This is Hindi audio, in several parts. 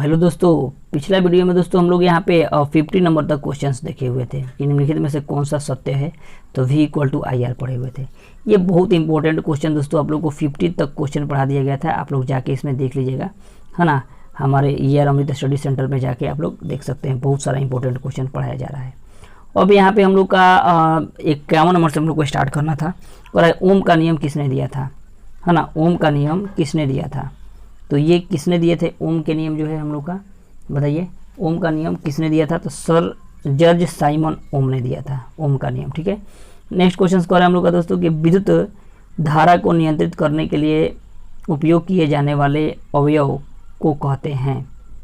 हेलो दोस्तों, पिछला वीडियो में दोस्तों हम लोग यहाँ पे 50 नंबर तक क्वेश्चंस देखे हुए थे कि निम्नलिखित में से कौन सा सत्य है। तो V = IR पढ़े हुए थे। ये बहुत इंपॉर्टेंट क्वेश्चन दोस्तों, आप लोग को 50 तक क्वेश्चन पढ़ा दिया गया था। आप लोग जाके इसमें देख लीजिएगा, है ना। हमारे ER अमृत स्टडी सेंटर में जाके आप लोग देख सकते हैं, बहुत सारा इंपॉर्टेंट क्वेश्चन पढ़ाया जा रहा है। अब यहाँ पे हम लोग का 51 नंबर से हम लोग को स्टार्ट करना था। और ओम का नियम किसने दिया था, है ना। ओम का नियम किसने दिया था, तो ये किसने दिए थे ओम के नियम जो है हम लोग का, बताइए। ओम का नियम किसने दिया था, तो सर जॉर्ज साइमन ओम ने दिया था ओम का नियम, ठीक है। नेक्स्ट क्वेश्चन क्या है हम लोग का दोस्तों कि विद्युत धारा को नियंत्रित करने के लिए उपयोग किए जाने वाले अवयव को कहते हैं,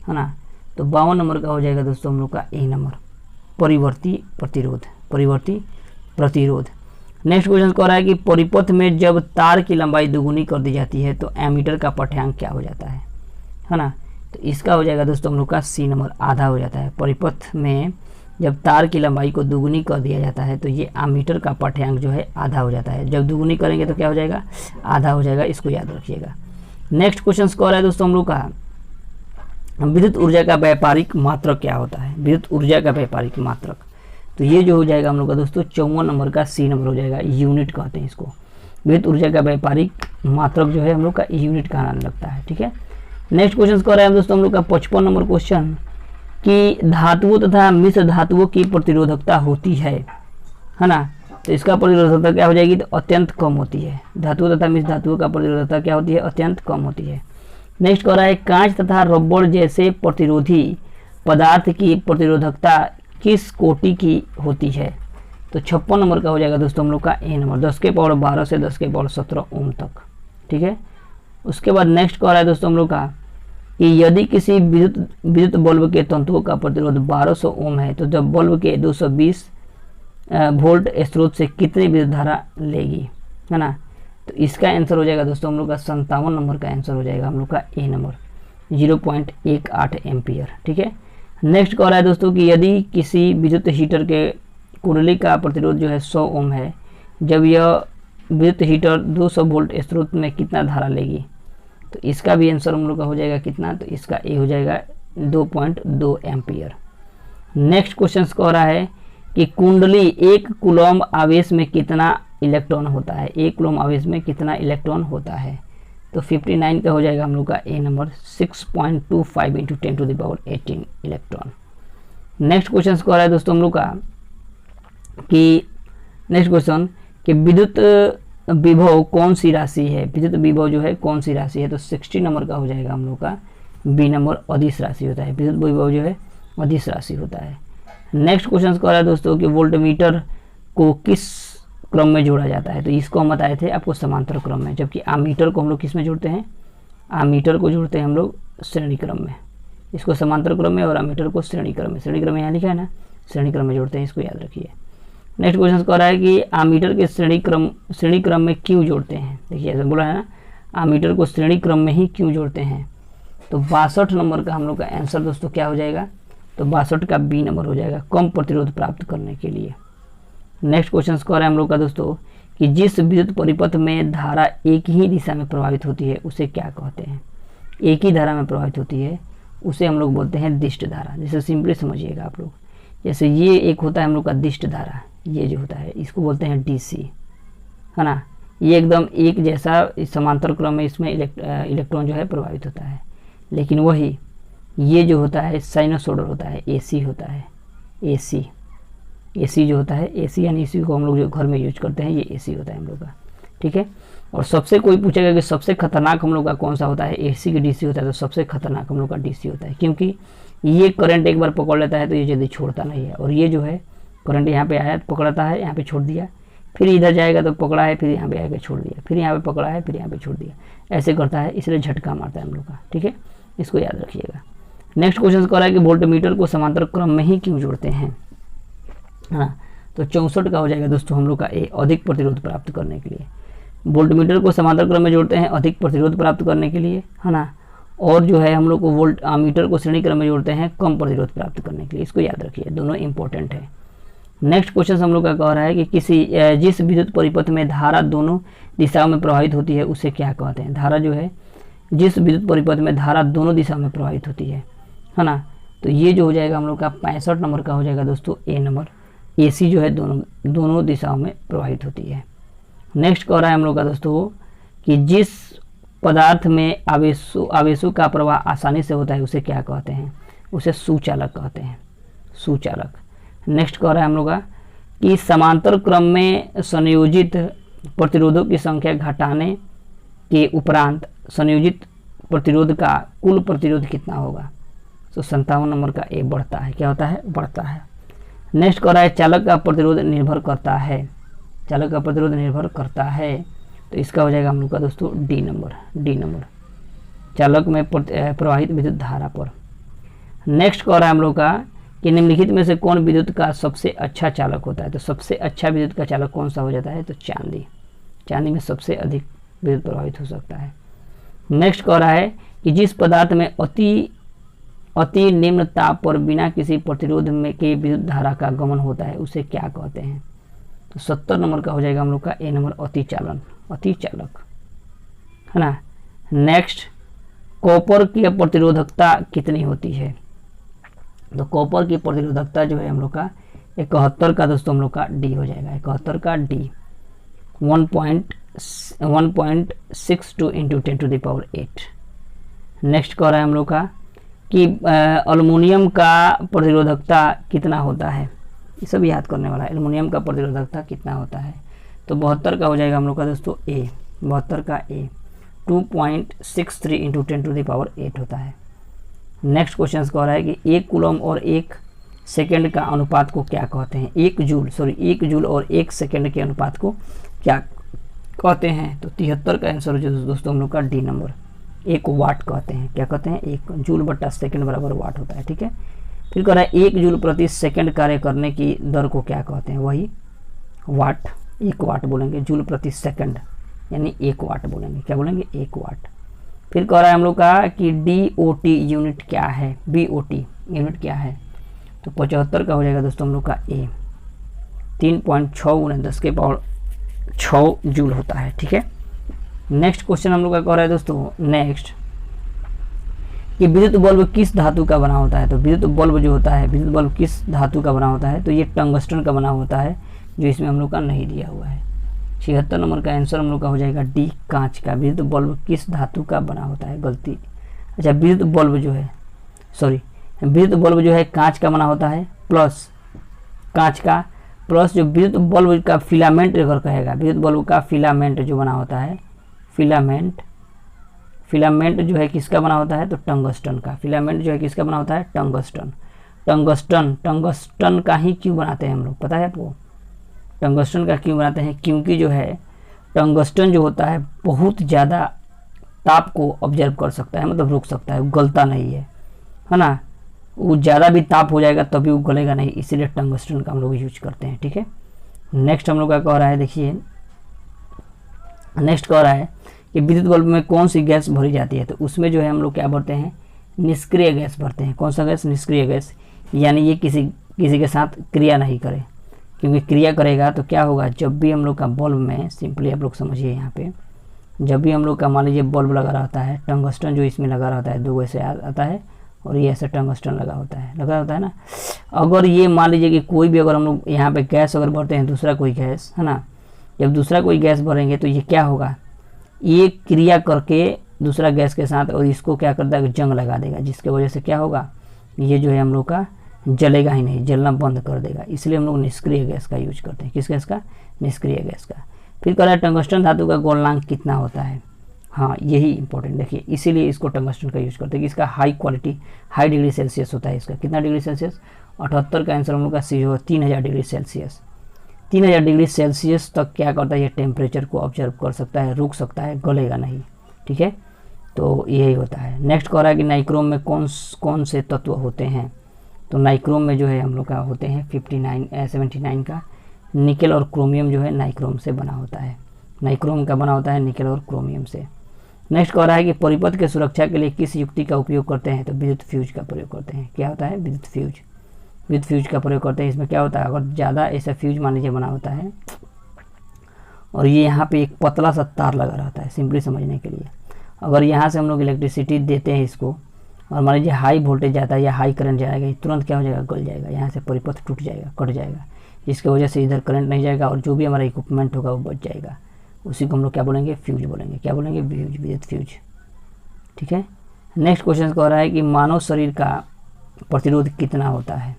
है ना। तो 52 नंबर का हो जाएगा दोस्तों हम लोग का ए नंबर, परिवर्ती प्रतिरोध, परिवर्ती प्रतिरोध। नेक्स्ट क्वेश्चन कह रहा है कि परिपथ में जब तार की लंबाई दुगुनी कर दी जाती है तो एमीटर का पाठ्यांक क्या हो जाता है ना। तो इसका हो जाएगा दोस्तों हम लोग का सी नंबर, आधा हो जाता है। परिपथ में जब तार की लंबाई को दुगुनी कर दिया जाता है तो ये एमीटर का पाठ्यांक जो है आधा हो जाता है। जब दुगुनी करेंगे तो क्या हो जाएगा, आधा हो जाएगा, इसको याद रखिएगा। नेक्स्ट क्वेश्चन कह रहा है दोस्तों हम लोग का विद्युत ऊर्जा का व्यापारिक मात्रक क्या होता है, विद्युत ऊर्जा का व्यापारिक मात्रक। तो ये जो हो जाएगा हम लोग का दोस्तों 54 नंबर का सी नंबर हो जाएगा, यूनिट कहते हैं इसको। विद्युत ऊर्जा का व्यापारिक मात्रक जो है हम लोग का यूनिट का नाम लगता है, ठीक है। नेक्स्ट क्वेश्चन कह रहे हैं दोस्तों हम लोग का 55 नंबर क्वेश्चन कि धातुओं तथा मिश्र धातुओं की प्रतिरोधकता होती है ना। तो इसका प्रतिरोधकता क्या हो जाएगी, तो अत्यंत कम होती है। धातुओं तथा मिश्र धातुओं का प्रतिरोधकता क्या होती है, अत्यंत कम होती है। नेक्स्ट कह रहा है कांच तथा रबड़ जैसे प्रतिरोधी पदार्थ की प्रतिरोधकता किस कोटि की होती है। तो 56 नंबर का हो जाएगा दोस्तों हम लोग का ए नंबर, 10⁻12 से 10⁻17 ओम तक, ठीक है। उसके बाद नेक्स्ट कह रहा है दोस्तों हम लोग का कि यदि किसी विद्युत बल्ब के तंतुओं का प्रतिरोध 1200 ओम है तो जब बल्ब के 220 वोल्ट स्रोत से कितनी विद्युत धारा लेगी, है ना। तो इसका आंसर हो जाएगा दोस्तों हम लोग का 57 नंबर का आंसर हो जाएगा हम लोग का ए नंबर, 0.18 एम्पियर, ठीक है। नेक्स्ट कह रहा है दोस्तों कि यदि किसी विद्युत हीटर के कुंडली का प्रतिरोध जो है 100 ओम है, जब यह विद्युत हीटर 200 वोल्ट स्रोत में कितना धारा लेगी। तो इसका भी आंसर हम लोग का हो जाएगा कितना, तो इसका ए हो जाएगा 2.2 एम्पियर। नेक्स्ट क्वेश्चन कह रहा है कि कुंडली 1 कूलम आवेश में कितना इलेक्ट्रॉन होता है, 1 कूलम आवेश में कितना इलेक्ट्रॉन होता है। तो 59 का हो जाएगा हम लोग का ए नंबर, 6.25 × 10⁻18 इलेक्ट्रॉन। नेक्स्ट क्वेश्चन कह रहा है दोस्तों हम लोग का कि नेक्स्ट क्वेश्चन कि विद्युत विभव कौन सी राशि है, विद्युत विभव जो है कौन सी राशि है। तो 60 नंबर का हो जाएगा हम लोग का बी नंबर, अदिश राशि होता है। विद्युत विभव जो है अदिश राशि होता है। नेक्स्ट क्वेश्चन कह रहा है दोस्तों कि वोल्टमीटर को किस क्रम में जोड़ा जाता है। तो इसको हम बताए थे आपको समांतर क्रम में, जबकि आमीटर को हम लोग किस में जोड़ते हैं, आमीटर को जोड़ते हैं हम लोग श्रेणी क्रम में। इसको समांतर क्रम में और आमीटर को श्रेणी क्रम में, श्रेणी क्रम में यहाँ लिखा है ना, श्रेणी क्रम में जोड़ते हैं, इसको याद रखिए। नेक्स्ट क्वेश्चन कह रहा है कि आमीटर के श्रेणी क्रम में क्यों जोड़ते हैं। देखिए ऐसा बोला है ना, आमीटर को श्रेणी क्रम में ही क्यों जोड़ते हैं। तो 62 नंबर का हम लोग का आंसर दोस्तों क्या हो जाएगा, तो 62 का बी नंबर हो जाएगा, कम प्रतिरोध प्राप्त करने के लिए। नेक्स्ट क्वेश्चन कह रहा है हम लोग का दोस्तों कि जिस विद्युत परिपथ में धारा एक ही दिशा में प्रवाहित होती है उसे क्या कहते हैं। एक ही धारा में प्रवाहित होती है उसे हम लोग बोलते हैं दिष्ट धारा। जैसे सिंपली समझिएगा आप लोग, जैसे ये एक होता है हम लोग का दिष्ट धारा, ये जो होता है इसको बोलते हैं DC, है ना। ये एकदम एक जैसा समांतर क्रम में इसमें इलेक्ट्रॉन जो है प्रभावित होता है। लेकिन वही ये जो होता है साइनसोइडल होता है, AC होता है, AC जो होता है, AC यानी इसी को हम लोग जो घर में यूज करते हैं, ये AC होता है हम लोग का, ठीक है। और सबसे कोई पूछेगा कि सबसे खतरनाक हम लोग का कौन सा होता है, AC की DC होता है। तो सबसे खतरनाक हम लोग का DC होता है, क्योंकि ये करंट एक बार पकड़ लेता है तो ये जल्दी छोड़ता नहीं है। और ये जो है करंट यहाँ पे आया पकड़ता है, यहाँ पे छोड़ दिया, फिर इधर जाएगा तो पकड़ा है, फिर यहाँ पे आके छोड़ दिया, फिर यहाँ पे पकड़ा है, फिर यहाँ पे छोड़ दिया, ऐसे करता है, इसलिए झटका मारता है हम लोग का, ठीक है। इसको याद रखिएगा। नेक्स्ट क्वेश्चन कह रहा है कि वोल्टमीटर को समांतर क्रम में ही क्यों जोड़ते हैं, है ना। तो 64 का हो जाएगा दोस्तों हम लोग का ए, अधिक प्रतिरोध प्राप्त करने के लिए। वोल्टमीटर को समांतर क्रम में जोड़ते हैं अधिक प्रतिरोध प्राप्त करने के लिए, है ना। और जो है हम लोग को वोल्ट मीटर को श्रेणी क्रम में जोड़ते हैं कम प्रतिरोध प्राप्त करने के लिए। इसको याद रखिए, दोनों इंपॉर्टेंट है। नेक्स्ट क्वेश्चन हम लोग का कह रहा है कि जिस विद्युत परिपथ में धारा दोनों दिशाओं में प्रवाहित होती है उसे क्या कहते हैं। धारा जो है जिस विद्युत परिपथ में धारा दोनों दिशा में प्रवाहित होती है है ना। तो ये जो हो जाएगा हम लोग का 65 नंबर का हो जाएगा दोस्तों ए नंबर। एसी जो है दोनों दिशाओं में प्रवाहित होती है। नेक्स्ट कह रहा है हम लोग का दोस्तों कि जिस पदार्थ में आवेशों का प्रवाह आसानी से होता है उसे क्या कहते हैं, उसे सुचालक कहते हैं, सुचालक। नेक्स्ट कह रहा है हम लोग का कि समांतर क्रम में संयोजित प्रतिरोधों की संख्या घटाने के उपरांत संयोजित प्रतिरोध का कुल प्रतिरोध कितना होगा। तो 57 नंबर का ए बढ़ता है, क्या होता है, बढ़ता है। नेक्स्ट कह रहा है चालक का प्रतिरोध निर्भर करता है, चालक का प्रतिरोध निर्भर करता है, तो इसका हो जाएगा हम लोग का दोस्तों डी नंबर, चालक में प्रवाहित विद्युत धारा पर। नेक्स्ट कह रहा है हम लोग का कि निम्नलिखित में से कौन विद्युत का सबसे अच्छा चालक होता है। तो सबसे अच्छा विद्युत का चालक कौन सा हो जाता है, तो चांदी में सबसे अधिक विद्युत प्रवाहित हो सकता है। नेक्स्ट कह रहा है कि जिस पदार्थ में अति निम्न ताप पर बिना किसी प्रतिरोध में के विद्युत धारा का गमन होता है उसे क्या कहते हैं। तो 70 नंबर का हो जाएगा हम लोग का ए नंबर, अति चालक, है ना। नेक्स्ट, कॉपर की प्रतिरोधकता कितनी होती है। तो कॉपर की प्रतिरोधकता जो है हम लोग का 71 का दोस्तों हम लोग का डी हो जाएगा, 71 का डी, 1.62 इंटू 10⁸। नेक्स्ट कह रहा है हम लोग का कि एल्युमिनियम का प्रतिरोधकता कितना होता है, ये सब याद करने वाला है। एल्युमिनियम का प्रतिरोधकता कितना होता है, तो 72 का हो जाएगा हम लोग का दोस्तों ए, 72 का ए, 2.63 इंटू 10⁸ होता है। नेक्स्ट क्वेश्चन कह रहा है कि 1 कूलम और 1 सेकेंड का अनुपात को क्या कहते हैं। 1 जूल और 1 सेकेंड के अनुपात को क्या कहते हैं। तो 73 का आंसर हो दोस्तों हम लोग का डी नंबर, 1 वाट कहते हैं, क्या कहते हैं, 1 जूल बटा सेकेंड बराबर वाट होता है, ठीक है। फिर कह रहा है 1 जूल प्रति सेकेंड कार्य करने की दर को क्या कहते हैं, वही वाट, 1 वाट बोलेंगे, जूल प्रति सेकेंड यानी 1 वाट बोलेंगे, क्या बोलेंगे, 1 वाट। फिर कह रहा है हम लोग का कि DOT यूनिट क्या है, BOT यूनिट क्या है। तो 75 का हो जाएगा दोस्तों हम लोग का ए, 3.6 × 10⁶ जूल होता है, ठीक है। नेक्स्ट क्वेश्चन हम लोग का कह रहा है दोस्तों, नेक्स्ट कि विद्युत बल्ब किस धातु का बना होता है। तो विद्युत बल्ब जो होता है, विद्युत बल्ब किस धातु का बना होता है, तो ये टंगस्टन का बना होता है, जो इसमें हम लोग का नहीं दिया हुआ है। 76 नंबर का आंसर हम लोग का हो जाएगा डी, कांच का। विद्युत बल्ब किस धातु का बना होता है, गलती, अच्छा विद्युत बल्ब जो है कांच का बना होता है, प्लस कांच का, प्लस जो विद्युत बल्ब का फिलामेंट अगर कहेगा, विद्युत बल्ब का फिलामेंट जो बना होता है, फिलामेंट जो है किसका बना होता है, तो टंगस्टन का। फिलामेंट जो है किसका बना होता है, टंगस्टन का ही क्यों बनाते हैं हम लोग, पता है आपको, टंगस्टन का क्यों बनाते हैं, क्योंकि जो है टंगस्टन जो होता है बहुत ज़्यादा ताप को ऑब्जर्व कर सकता है, मतलब रोक सकता है, गलता नहीं है ना। वो ज़्यादा भी ताप हो जाएगा तभी वो गलेगा नहीं, इसीलिए टंगस्टन का हम लोग यूज करते हैं, ठीक है। नेक्स्ट हम लोग का कह रहा है, देखिए नेक्स्ट कह रहा है कि विद्युत बल्ब में कौन सी गैस भरी जाती है। तो उसमें जो है हम लोग क्या भरते हैं, निष्क्रिय गैस भरते हैं। कौन सा गैस, निष्क्रिय गैस, यानी ये किसी के साथ क्रिया नहीं करे, क्योंकि क्रिया करेगा तो क्या होगा, जब भी हम लोग का बल्ब में, सिंपली आप लोग समझिए यहाँ पे, जब भी हम लोग का मान लीजिए बल्ब लगा रहता है, टंगस्टन जो इसमें लगा रहता है, 2 ऐसे आता है और ये ऐसे टंगस्टन लगा होता है ना। अगर ये मान लीजिए कि कोई भी अगर हम लोग यहाँ पे गैस अगर भरते हैं, दूसरा कोई गैस, है ना, जब दूसरा कोई गैस भरेंगे तो ये क्या होगा, ये क्रिया करके दूसरा गैस के साथ और इसको क्या करता है, जंग लगा देगा, जिसके वजह से क्या होगा, ये जो है हम लोग का जलेगा ही नहीं, जलना बंद कर देगा। इसलिए हम लोग निष्क्रिय गैस का यूज करते हैं। किस गैस का, निष्क्रिय गैस का। फिर कह रहा है टंगस्टन धातु का गलनांक कितना होता है। हाँ, यही इंपॉर्टेंट, देखिए इसीलिए इसको टंगस्टन का यूज करते हैं कि इसका high quality, high degree Celsius होता है। इसका कितना डिग्री सेल्सियस, 78 का आंसर हम लोग का सी होगा 3000 डिग्री सेल्सियस। 3000 डिग्री सेल्सियस तक क्या करता है, ये टेम्परेचर को ऑब्जर्व कर सकता है, रुक सकता है, गलेगा नहीं, ठीक है। तो यही होता है। नेक्स्ट कह रहा है कि नाइक्रोम में कौन से तत्व होते हैं। तो नाइक्रोम में जो है हम लोग का होते हैं 79 का निकेल और क्रोमियम जो है नाइक्रोम से बना होता है। नाइक्रोम का बना होता है निकेल और क्रोमियम से। नेक्स्ट कह रहा है कि परिपथ के सुरक्षा के लिए किस युक्ति का उपयोग करते हैं। तो विद्युत फ्यूज का प्रयोग करते हैं। क्या होता है, विद्युत फ्यूज का प्रयोग करते हैं। इसमें क्या होता है, अगर ज़्यादा ऐसा फ्यूज मान लीजिए बना होता है और ये यहाँ पे एक पतला सा तार लगा रहता है, सिंपली समझने के लिए, अगर यहाँ से हम लोग इलेक्ट्रिसिटी देते हैं इसको और मान लीजिए हाई वोल्टेज जाता है या हाई करंट जाएगा, ये तुरंत क्या हो जाएगा, गल जाएगा, यहाँ से परिपथ टूट जाएगा, कट जाएगा, जिसकी वजह से इधर करंट नहीं जाएगा और जो भी हमारा इक्विपमेंट होगा वो बच जाएगा। उसी को हम लोग क्या बोलेंगे, फ्यूज बोलेंगे। क्या बोलेंगे, फ्यूज, विद्युत फ्यूज। ठीक है। नेक्स्ट क्वेश्चन कह रहा है कि मानव शरीर का प्रतिरोध कितना होता है,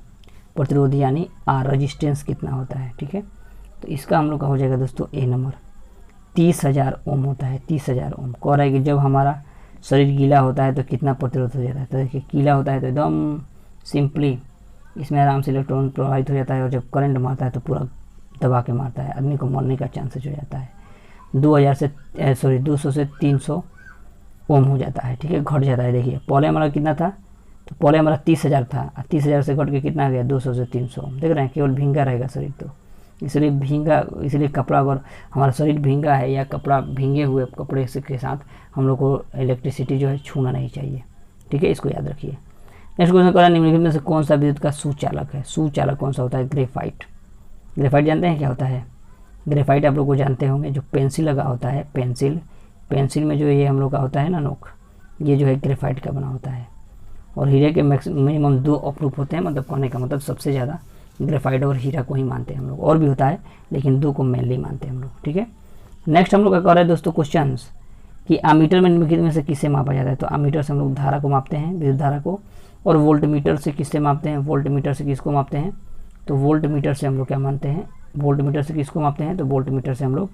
प्रतिरोध यानी रेजिस्टेंस कितना होता है। ठीक है, तो इसका हम लोग का हो जाएगा दोस्तों ए नंबर, 30,000 ओम होता है। 30,000 ओम। कह रहा है कि जब हमारा शरीर गीला होता है तो कितना प्रतिरोध हो जाता है। तो देखिए गीला होता है तो एकदम सिंपली इसमें आराम से इलेक्ट्रॉन प्रवाहित हो जाता है, और जब करंट मारता है तो पूरा दबा के मारता है, आदमी को मरने का चांसेस हो जाता है। 200 से 300 ओम हो जाता है। ठीक है, घट जाता है। देखिए पहले हमारा कितना था, तो पहले हमारा 30,000 था, 30,000 से घट के कितना आ गया, 200 से 300 ओम। देख रहे हैं, केवल भींगा रहेगा शरीर, तो इसलिए कपड़ा, अगर हमारा शरीर भींगा है या कपड़ा भींगे हुए कपड़े के साथ हम लोग को इलेक्ट्रिसिटी जो है छूना नहीं चाहिए। ठीक है, इसको याद रखिए। नेक्स्ट क्वेश्चन करा, निम्नलिखित में से कौन सा विद्युत का सुचालक है। सुचालक कौन सा होता है, ग्रेफाइट। ग्रेफाइट जानते हैं क्या होता है, ग्रेफाइट आप लोग को जानते होंगे, जो पेंसिल लगा होता है, पेंसिल में जो ये हम लोग का होता है ना नोक, ये जो है ग्रेफाइट का बना होता है। और हीरे के मिनिमम 2 अपरूप होते हैं, मतलब कहने का मतलब सबसे ज़्यादा ग्रेफाइट और हीरा को ही मानते हैं हम लोग, और भी होता है लेकिन 2 को मेनली मानते हैं हम लोग। ठीक है। नेक्स्ट हम लोग का कर रहे हैं दोस्तों क्वेश्चन कि अमीटर में निम्नलिखित में से किससे मापा जाता है। तो अमीटर से हम लोग धारा को मापते हैं, विद्युत धारा को। और वोल्ट मीटर से किससे मापते हैं, वोल्ट मीटर से किसको मापते हैं, तो वोल्ट मीटर से हम लोग क्या मानते हैं, वोल्ट मीटर से किसको मापते हैं, तो वोल्ट मीटर से हम लोग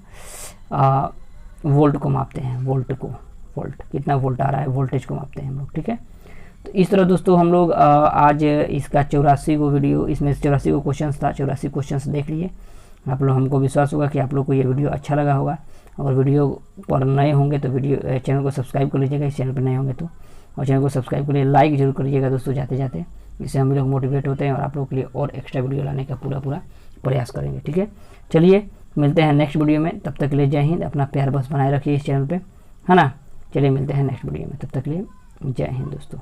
वोल्ट को मापते हैं, वोल्ट को, वोल्ट कितना वोल्ट आ रहा है, वोल्टेज को मापते हैं हम लोग। ठीक है, तो इस तरह दोस्तों हम लोग आज इसका 84 को वीडियो, इसमें 84 को क्वेश्चन था, 84 क्वेश्चन देख लिए आप लोग। हमको विश्वास होगा कि आप लोग को ये वीडियो अच्छा लगा होगा। अगर वीडियो पर नए होंगे तो वीडियो चैनल को सब्सक्राइब कर लीजिएगा, इस चैनल पर नए होंगे तो, और चैनल को सब्सक्राइब करिए, लाइक जरूर करिएगा दोस्तों जाते जाते, इससे हम लोग मोटिवेट होते हैं और आप लोगों के लिए और एक्स्ट्रा वीडियो लाने का पूरा प्रयास करेंगे। ठीक है, चलिए मिलते हैं नेक्स्ट वीडियो में, तब तक के लिए जय हिंद। अपना प्यार बस बनाए रखिए इस चैनल पे, है ना। चलिए मिलते हैं नेक्स्ट वीडियो में, तब तक के लिए जय हिंद दोस्तों।